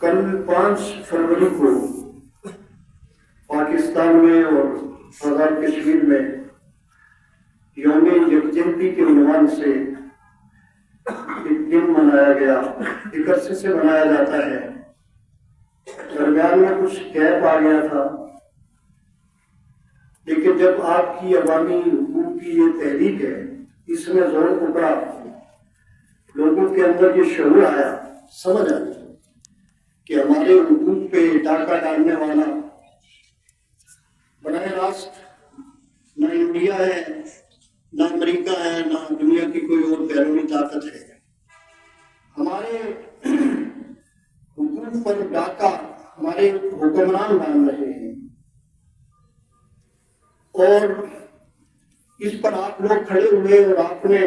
کل 5 فروری کو پاکستان میں اور آزاد کشمیر میں یوم یکجہتی کے عنوان سے ایک دن منایا گیا، ایک عرصے سے منایا جاتا ہے۔ درمیان میں کچھ گیپ آ گیا تھا، لیکن جب آپ کی عوامی حقوق کی یہ تحریک ہے، اس میں زور پکڑا، لوگوں کے اندر یہ شعور آیا، سمجھ آئی کہ ہمارے حقوق پہ ڈاکہ ڈالنے والا براہ راست نہ انڈیا ہے، نہ امریکہ ہے، نہ دنیا کی کوئی اور بیرونی طاقت ہے۔ ہمارے حقوق پر ڈاکہ ہمارے حکمران ڈال رہے ہیں، اور اس پر آپ لوگ کھڑے ہوئے اور آپ نے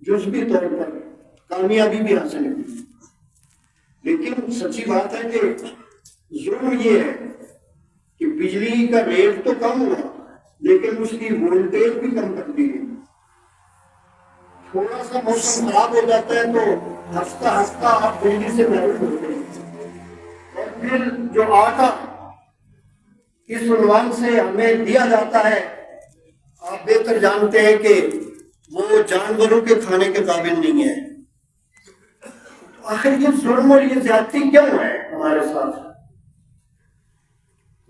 جزوی طور پر کامیابی بھی حاصل کی۔ لیکن سچی بات ہے کہ ظلم یہ ہے کہ بجلی کا ریٹ تو کم ہوا، لیکن اس کی وولٹیج بھی کم کر دی گئی۔ تھوڑا سا موسم خراب ہو جاتا ہے تو ہفتہ آپ بجلی سے محروم ہوتے ہیں، اور پھر جو آٹا اس عنوان سے ہمیں دیا جاتا ہے، آپ بہتر جانتے ہیں کہ وہ جانوروں کے کھانے کے قابل نہیں ہے۔ آخر یہ ظلم اور یہ زیادتی کیوں ہے ہمارے ساتھ؟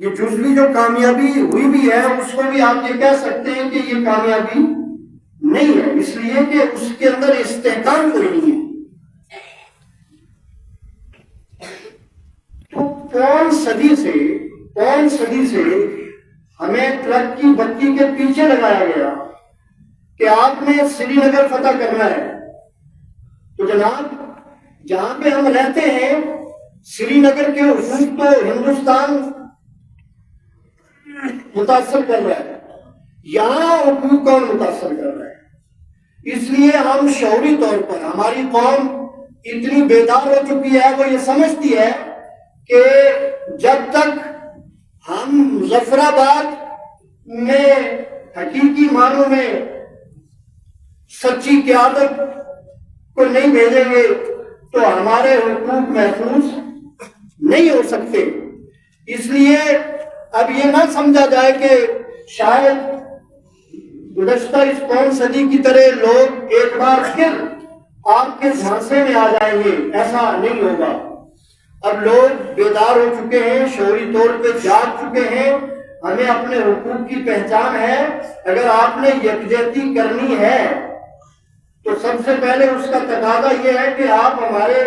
یہ جزوی جو کامیابی ہوئی بھی ہے، اس کو بھی آپ یہ کہہ سکتے ہیں کہ یہ کامیابی نہیں ہے، اس لیے کہ اس کے اندر استحکام کوئی نہیں ہے۔ تو پون صدی سے ہمیں ٹرک کی بتی کے پیچھے لگایا گیا کہ آپ نے سری نگر فتح کرنا ہے۔ تو جناب، جہاں پہ ہم رہتے ہیں، سری نگر کے حقوق تو ہندوستان متاثر کر رہا ہے، یہاں حقوق کون متاثر کر رہا ہے؟ اس لیے ہم شعوری طور پر، ہماری قوم اتنی بیدار ہو چکی ہے، وہ یہ سمجھتی ہے کہ جب تک ہم مظفر آباد میں حقیقی معنوں میں سچی قیادت کو نہیں بھیجیں گے تو ہمارے حقوق محفوظ نہیں ہو سکتے۔ اس لیے اب یہ نہ سمجھا جائے کہ شاید گزشتہ اس پون صدی کی طرح لوگ ایک بار پھر آپ کے جھانسے میں آ جائیں گے، ایسا نہیں ہوگا۔ اب لوگ بیدار ہو چکے ہیں، شعوری طور پہ جاگ چکے ہیں، ہمیں اپنے حقوق کی پہچان ہے۔ اگر آپ نے یکجہتی کرنی ہے تو سب سے پہلے اس کا تقاضا یہ ہے کہ آپ ہمارے